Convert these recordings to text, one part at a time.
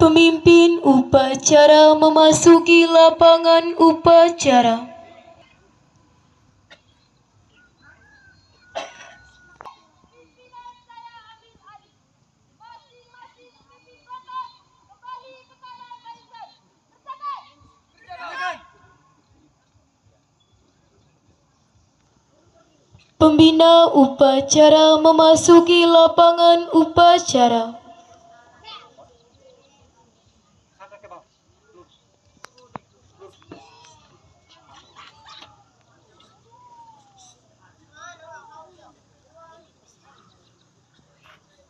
Pemimpin upacara memasuki lapangan upacara. Pembina upacara memasuki lapangan upacara.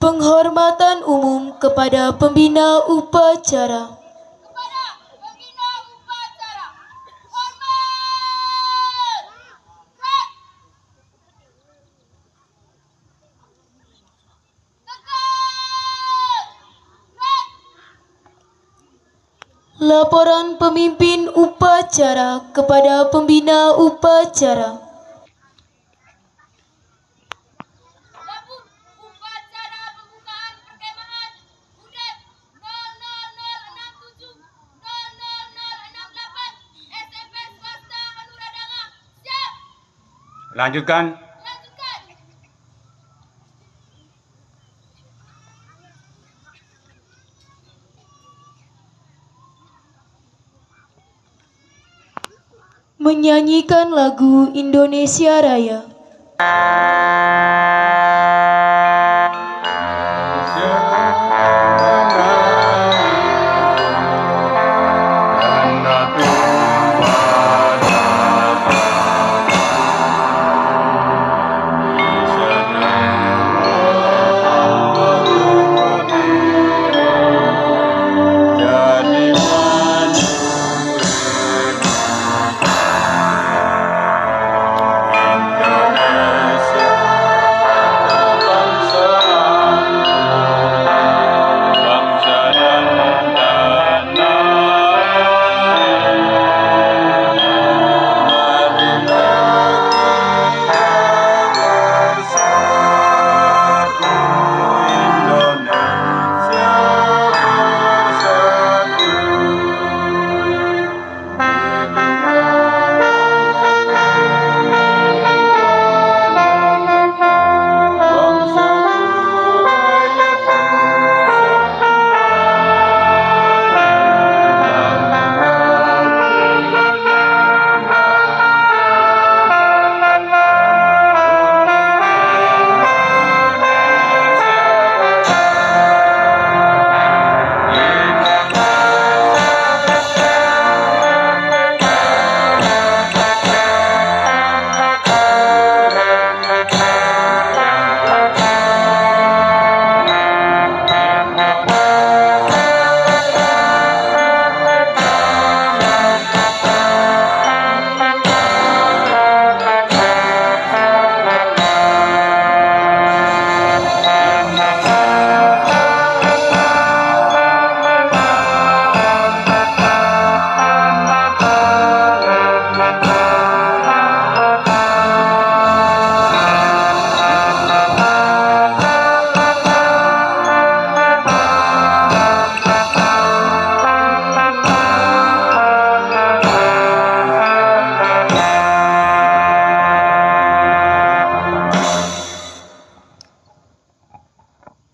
Penghormatan umum kepada pembina upacara. Laporan pemimpin upacara kepada pembina upacara. Upacara pembukaan perkemahan UDEP 0006700068 SMP Swasta Anuradanga. Siap. Lanjutkan. Menyanyikan lagu Indonesia Raya.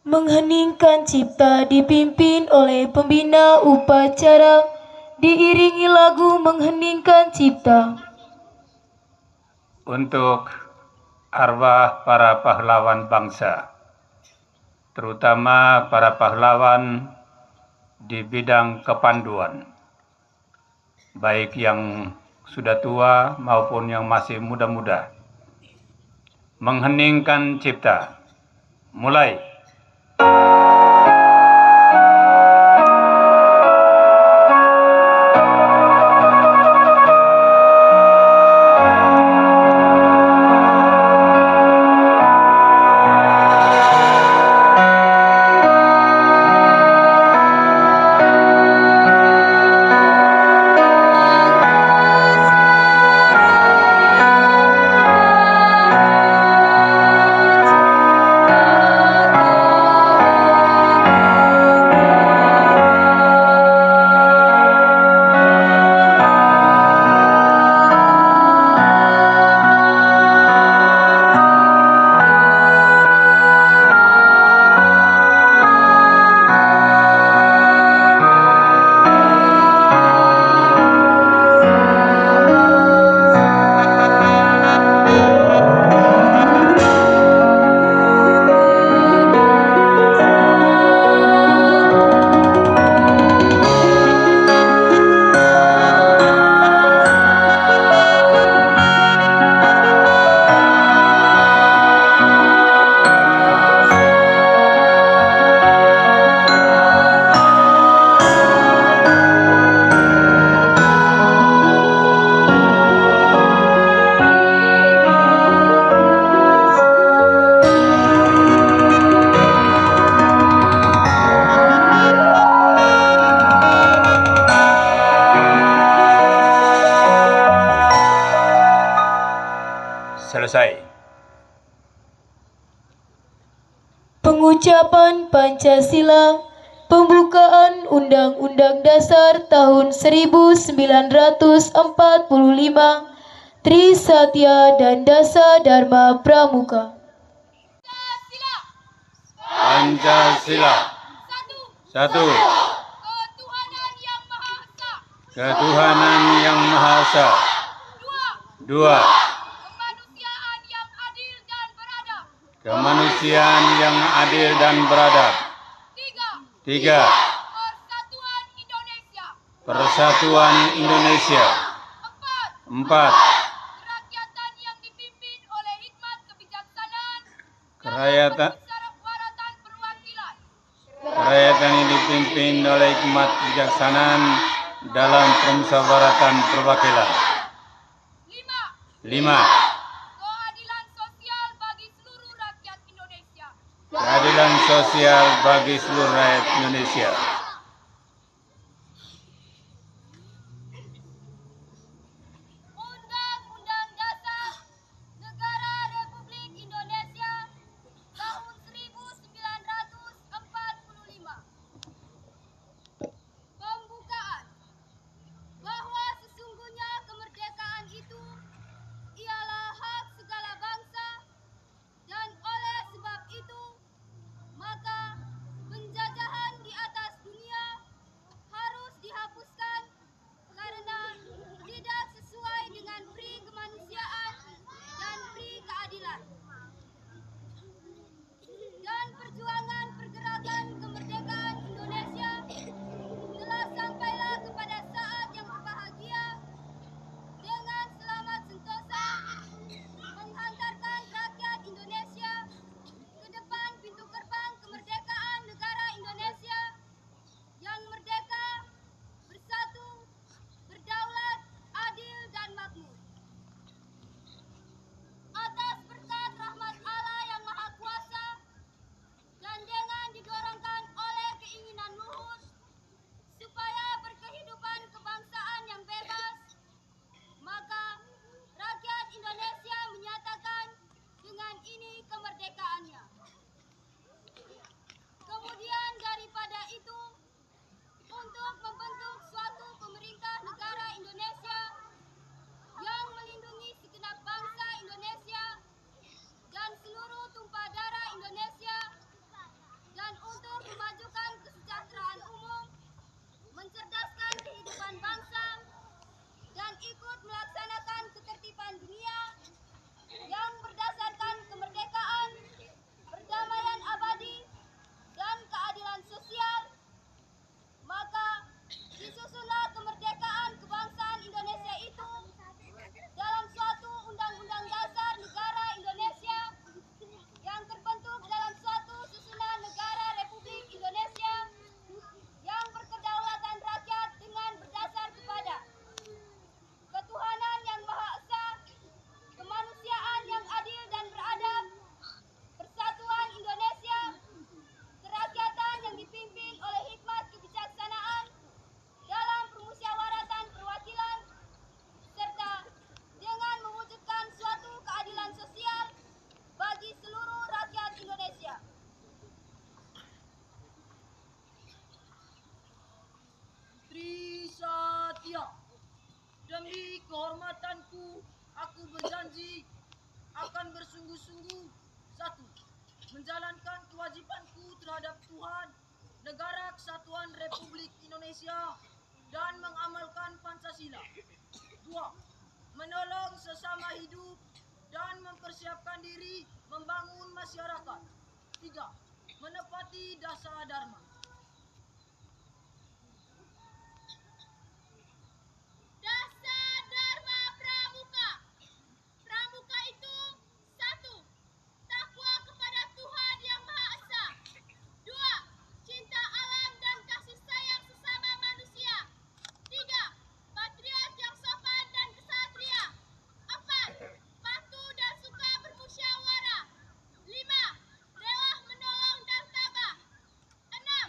Mengheningkan cipta dipimpin oleh pembina upacara, diiringi lagu mengheningkan cipta. Untuk arwah para pahlawan bangsa, terutama para pahlawan di bidang kepanduan, baik yang sudah tua maupun yang masih muda-muda. Mengheningkan cipta. Mulai. Ucapan Pancasila, pembukaan Undang-Undang Dasar tahun 1945, Trisatya dan Dasa Dharma Pramuka. Pancasila. Pancasila. Satu. Satu. Ketuhanan Yang Maha Esa. Ketuhanan Yang Maha Esa. Dua. Dua. Kemanusiaan yang adil dan beradab. Kemanusiaan yang adil dan beradab. Tiga. Tiga. Persatuan Indonesia. Persatuan Indonesia. Empat. Empat. Kerakyatan yang dipimpin oleh hikmat kebijaksanaan. Kerakyatan Musyawaratan perwakilan. Kerakyatan yang dipimpin oleh hikmat kebijaksanaan dalam permusyawaratan perwakilan. Lima. Lima. Keadilan sosial bagi seluruh rakyat Indonesia. Keadilan sosial bagi seluruh rakyat Indonesia. Undang-Undang Dasar Negara Republik Indonesia tahun 1945. Pembukaan. Bahwa sesungguhnya kemerdekaan itu ialah hak segala bangsa, dan oleh sebab itu maka penjajahan di atas dunia harus dihapuskan karena tidak sesuai dengan pri kemanusiaan dan pri keadilan. Dan perjuangan pergerakan kemerdekaan Indonesia telah sampailah kepada saat yang berbahagia dengan selamat sentosa menghantarkan rakyat Indonesia ke depan pintu gerbang kemerdekaan negara Indonesia yang merdeka, bersatu, berdaulat, adil, dan makmur. Atas berkat rahmat Allah yang Maha Kuasa dan dengan didorongkan oleh keinginan luhur supaya berkehidupan kebangsaan yang bebas, maka rakyat Indonesia menyatakan dengan ini kemerdekaannya. Kemudian daripada itu, untuk membentuk suatu pemerintah negara Indonesia yang melindungi segenap bangsa Indonesia dan seluruh tumpah darah Indonesia, dan untuk memajukan kesejahteraan umum, mencerdaskan kehidupan bangsa, dan ikut melaksanakan ketertiban dunia yang berdasarkan kemerdekaan, perdamaian abadi, dan keadilan sosial, maka disusunlah kemerdekaan kebangsaan Indonesia itu dalam suatu undang-undang dasar negara Indonesia yang terbentuk dalam suatu susunan negara Republik Indonesia yang berkedaulatan rakyat dengan berdasar kepada ketuhanan yang Maha Esa, kemanusiaan yang adil dan beradab, persatuan Indonesia, kerakyatan yang dipimpin oleh hikmat kebijaksanaan dalam permusyawaratan perwakilan, serta dengan mewujudkan suatu keadilan sosial bagi seluruh rakyat Indonesia. Trisatya. Demi kehormatanku, aku berjanji akan bersungguh-sungguh. Satu. Menjalankan kewajibanku terhadap Tuhan, Negara Kesatuan Republik Indonesia, dan mengamalkan Pancasila. Dua. Menolong sesama hidup dan mempersiapkan diri membangun masyarakat. Tiga. Menepati Dasa Dharma. Dasa Dharma Pramuka. Pramuka itu satu, takwa kepada Tuhan Yang Maha Esa. Dua, cinta alam dan kasih sayang sesama manusia. Tiga, patriot yang sopan dan kesatria. Empat, patuh dan suka bermusyawarah. Lima, rela menolong dan tabah. Enam,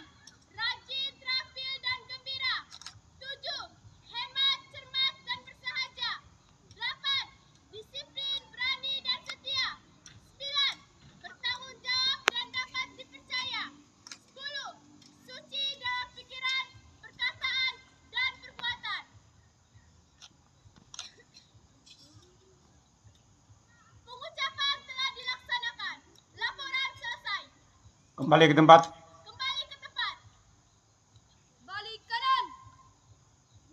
balik ke tempat. Kembali ke tempat. Balik kanan.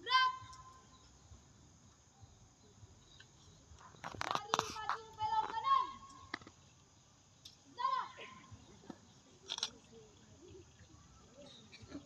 Gerak. Lari maju belok kanan. Jalan. Speed. Gerak. Balik kanan. Gerak.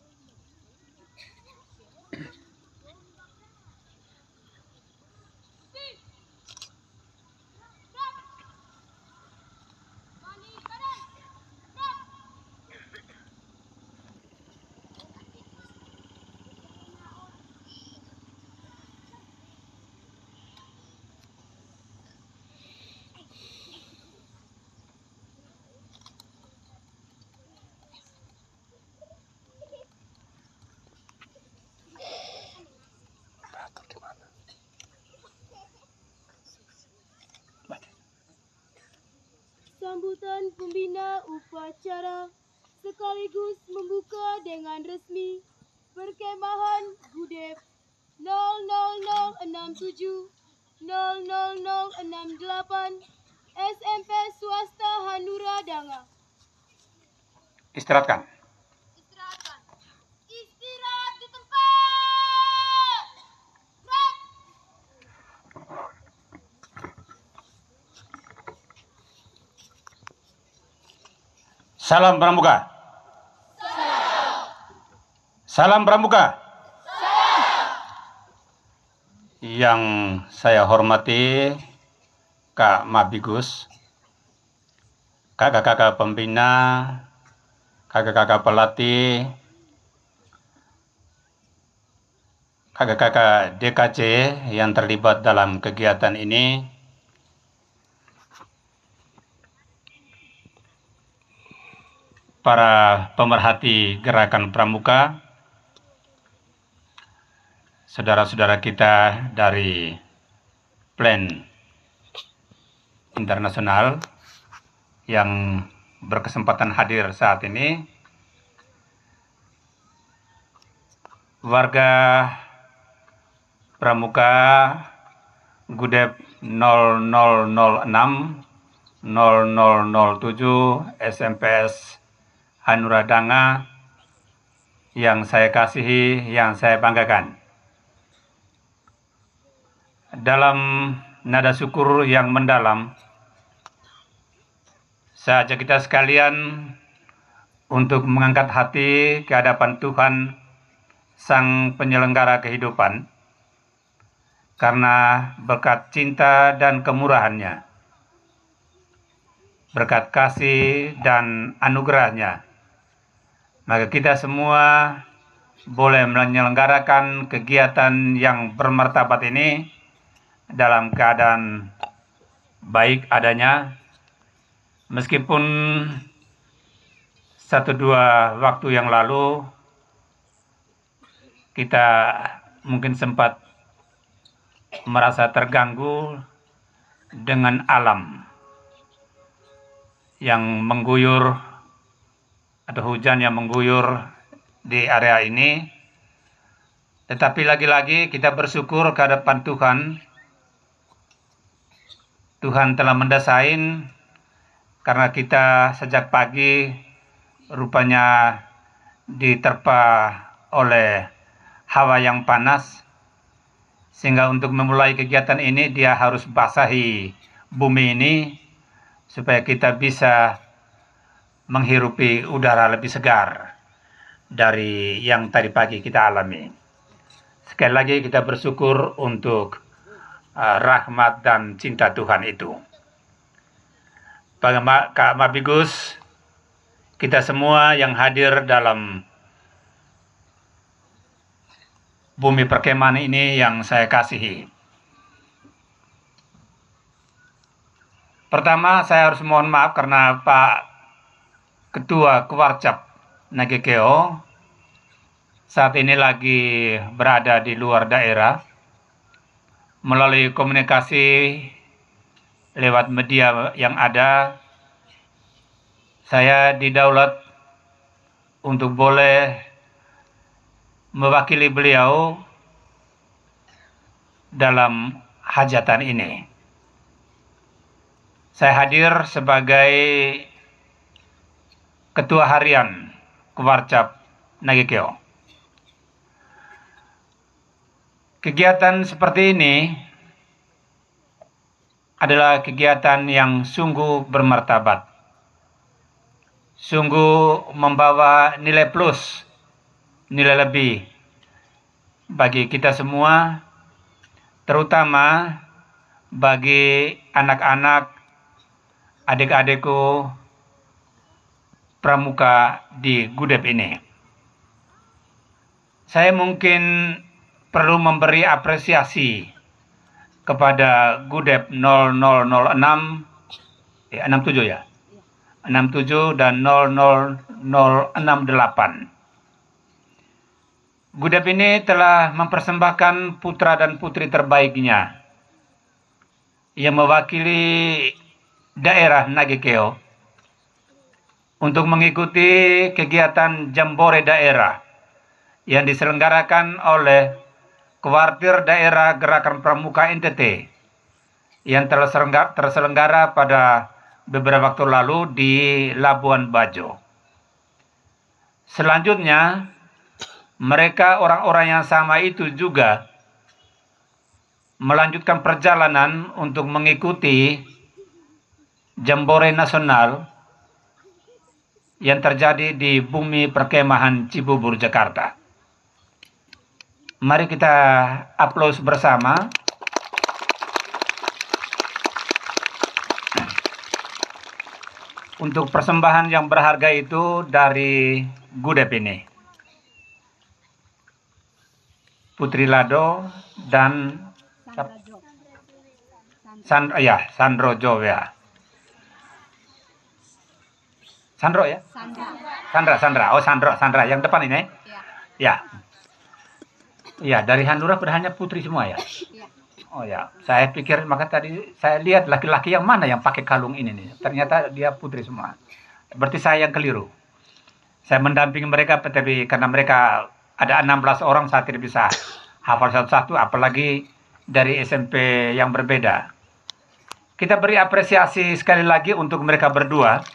Sambutan pembina upacara sekaligus membuka dengan resmi perkemahan Gudep 00067 00068 SMP Swasta Hanura Danga. Istirahatkan. Istirahatkan. Istirahat di tempat. Gerak. Salam Pramuka. Salam Pramuka. Yang saya hormati Kak Mabigus, kakak-kakak pembina, kakak-kakak pelatih, kakak-kakak DKC yang terlibat dalam kegiatan ini, para pemerhati gerakan Pramuka, saudara-saudara kita dari Plan Internasional yang berkesempatan hadir saat ini, warga Pramuka Gudep 0006 0007 SMPS Hanura Danga yang saya kasihi, yang saya banggakan. Dalam nada syukur yang mendalam, saya ajak kita sekalian untuk mengangkat hati ke hadapan Tuhan, Sang Penyelenggara kehidupan, karena berkat cinta dan kemurahannya, berkat kasih dan anugerahnya, maka kita semua boleh menyelenggarakan kegiatan yang bermartabat ini dalam keadaan baik adanya, meskipun 1-2 waktu yang lalu kita mungkin sempat merasa terganggu dengan alam yang mengguyur atau hujan yang mengguyur di area ini. Tetapi lagi-lagi kita bersyukur ke hadapan Tuhan. Tuhan telah mendesain karena kita sejak pagi rupanya diterpa oleh hawa yang panas, sehingga untuk memulai kegiatan ini dia harus basahi bumi ini supaya kita bisa menghirupi udara lebih segar dari yang tadi pagi kita alami. Sekali lagi kita bersyukur untuk rahmat dan cinta Tuhan itu. Kak Mabigus, kita semua yang hadir dalam bumi perkemahan ini yang saya kasihi. Pertama, saya harus mohon maaf karena Pak Ketua Kewarcap Nagekeo saat ini lagi berada di luar daerah. Melalui komunikasi lewat media yang ada, saya didaulat untuk boleh mewakili beliau dalam hajatan ini. Saya hadir sebagai Ketua Harian Kewarcap Nagekeo. Kegiatan seperti ini adalah kegiatan yang sungguh bermartabat, sungguh membawa nilai plus, nilai lebih bagi kita semua, terutama bagi anak-anak, adik-adikku pramuka di Gudep ini. Saya mungkin perlu memberi apresiasi kepada Gudep 0006, 67 ya, 67 dan 00068. Gudep ini telah mempersembahkan putra dan putri terbaiknya yang mewakili daerah Nagekeo untuk mengikuti kegiatan Jambore daerah yang diselenggarakan oleh Kuartir Daerah Gerakan Pramuka NTT yang telah terselenggara pada beberapa waktu lalu di Labuan Bajo. Selanjutnya, mereka orang-orang yang sama itu juga melanjutkan perjalanan untuk mengikuti Jambore Nasional yang terjadi di Bumi Perkemahan Cibubur, Jakarta. Mari kita aplaus bersama untuk persembahan yang berharga itu dari Gudep ini. Putri Lado dan Sandrojo ya. Sandro ya? Sandra. Oh, Sandra yang depan ini. Ya. Ya, dari Hanura hanya putri semua ya. Oh ya, saya pikir maka tadi saya lihat laki-laki yang mana yang pakai kalung ini nih. Ternyata dia putri semua. Berarti saya yang keliru. Saya mendampingi mereka tapi karena mereka ada 16 orang saya tidak bisa hafal satu-satu, apalagi dari SMP yang berbeda. Kita beri apresiasi sekali lagi untuk mereka berdua.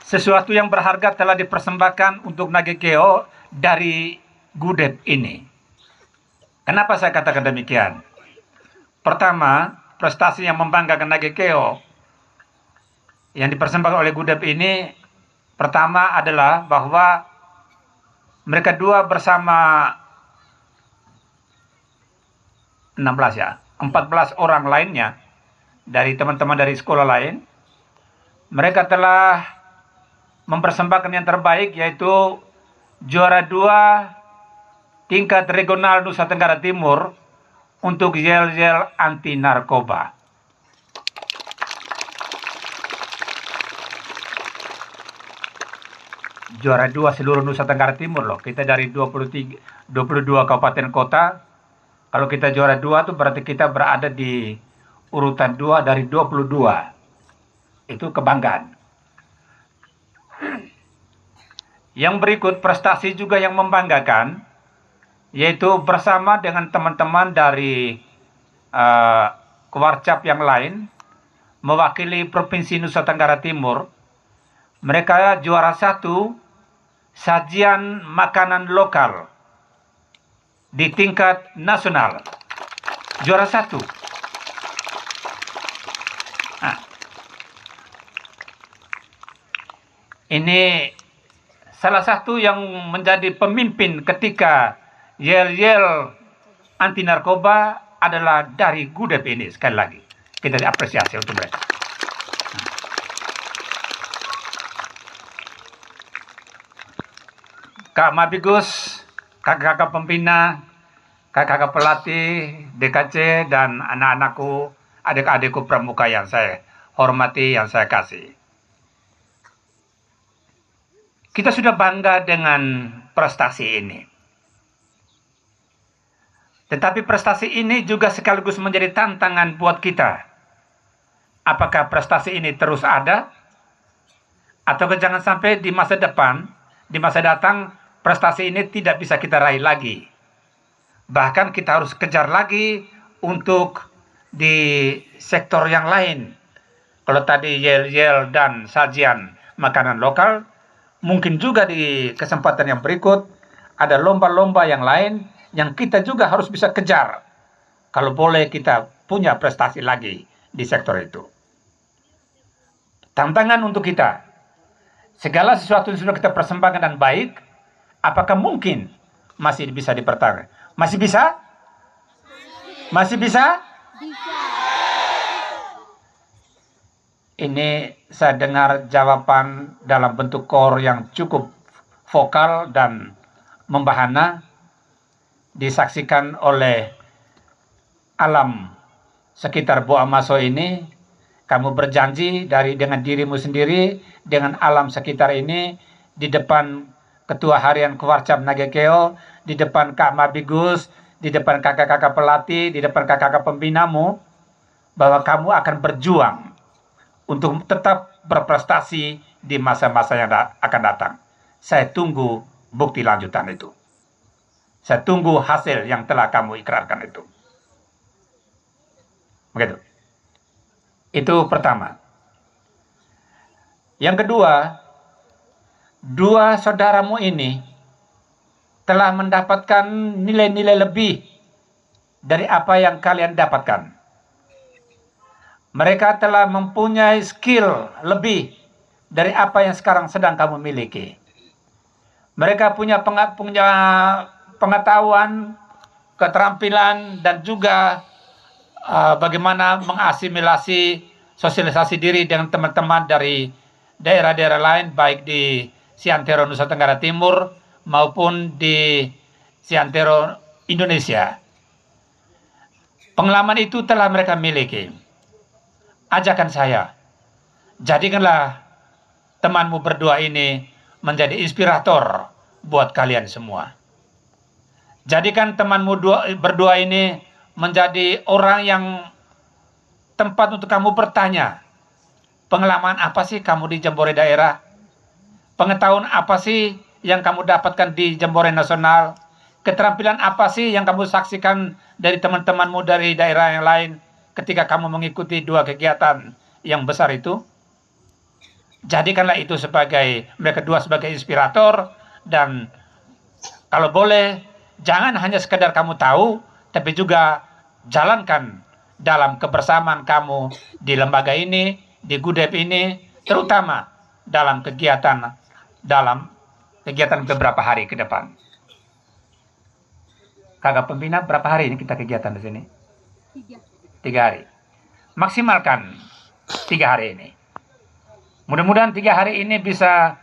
Sesuatu yang berharga telah dipersembahkan untuk Nagekeo dari Gudep ini. Kenapa saya katakan demikian? Pertama, prestasi yang membanggakan Nagekeo yang dipersembahkan oleh Gudep ini, pertama adalah bahwa mereka dua bersama 14 orang lainnya dari teman-teman dari sekolah lain, mereka telah mempersembahkan yang terbaik, yaitu juara 2 tingkat regional Nusa Tenggara Timur untuk yel-yel anti narkoba. Juara 2 seluruh Nusa Tenggara Timur loh. Kita dari 22 kabupaten kota. Kalau kita juara 2 itu berarti kita berada di urutan 2 dari 22. Itu kebanggaan. Yang berikut prestasi juga yang membanggakan, yaitu bersama dengan teman-teman dari Kewarcap yang lain, mewakili Provinsi Nusa Tenggara Timur. Mereka juara 1 sajian makanan lokal di tingkat nasional. Juara 1. Nah, ini salah satu yang menjadi pemimpin ketika yel-yel anti narkoba adalah dari Gudep ini. Sekali lagi kita diapresiasi untuk mereka. Kak Mabigus, kakak-kakak pembina, kakak-kakak pelatih, DKC, dan anak-anakku, adik-adikku pramuka yang saya hormati, yang saya kasih. Kita sudah bangga dengan prestasi ini. Tetapi prestasi ini juga sekaligus menjadi tantangan buat kita. Apakah prestasi ini terus ada? Atau jangan sampai di masa depan, di masa datang, prestasi ini tidak bisa kita raih lagi. Bahkan kita harus kejar lagi untuk di sektor yang lain. Kalau tadi yel-yel dan sajian makanan lokal, mungkin juga di kesempatan yang berikut ada lomba-lomba yang lain yang kita juga harus bisa kejar. Kalau boleh kita punya prestasi lagi di sektor itu. Tantangan untuk kita, segala sesuatu yang sudah kita persembahkan dan baik, apakah mungkin masih bisa dipertahankan? Masih bisa? Masih bisa? Ini saya dengar jawaban dalam bentuk kor yang cukup vokal dan membahana, disaksikan oleh alam sekitar Boa Maso ini. Kamu berjanji dengan dirimu sendiri, dengan alam sekitar ini, di depan Ketua Harian Kewarcap Nagekeo, di depan Kak Mabigus, di depan kakak-kakak pelatih, di depan kakak-kakak pembinamu, bahwa kamu akan berjuang untuk tetap berprestasi di masa-masa yang akan datang. Saya tunggu bukti lanjutan itu. Saya tunggu hasil yang telah kamu ikrarkan itu. Begitu. Itu pertama. Yang kedua, dua saudaramu ini telah mendapatkan nilai-nilai lebih dari apa yang kalian dapatkan. Mereka telah mempunyai skill lebih dari apa yang sekarang sedang kamu miliki. Mereka punya pengetahuan, keterampilan, dan juga bagaimana mengasimilasi sosialisasi diri dengan teman-teman dari daerah-daerah lain, baik di Siantero Nusa Tenggara Timur maupun di Siantero Indonesia. Pengalaman itu telah mereka miliki. Ajakan saya, jadikanlah temanmu berdua ini menjadi inspirator buat kalian semua. Jadikan temanmu berdua ini menjadi orang yang tempat untuk kamu bertanya. Pengalaman apa sih kamu di Jambore daerah? Pengetahuan apa sih yang kamu dapatkan di Jambore nasional? Keterampilan apa sih yang kamu saksikan dari teman-temanmu dari daerah yang lain ketika kamu mengikuti dua kegiatan yang besar itu? Jadikanlah itu mereka dua sebagai inspirator, dan kalau boleh jangan hanya sekedar kamu tahu, tapi juga jalankan dalam kebersamaan kamu di lembaga ini, di GUDEP ini, terutama dalam kegiatan beberapa hari ke depan. Kakak pembina, berapa hari ini kita kegiatan di sini? 3 hari. Maksimalkan 3 hari ini. Mudah-mudahan 3 hari ini bisa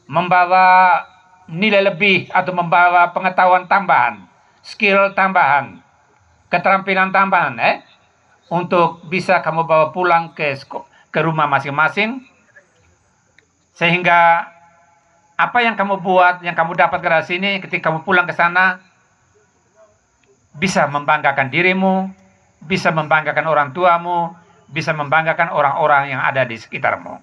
membawa nilai lebih atau membawa pengetahuan tambahan, skill tambahan, keterampilan tambahan, untuk bisa kamu bawa pulang ke rumah masing-masing, sehingga apa yang kamu buat, yang kamu dapatkan dari sini, ketika kamu pulang ke sana, bisa membanggakan dirimu, bisa membanggakan orang tuamu, bisa membanggakan orang-orang yang ada di sekitarmu.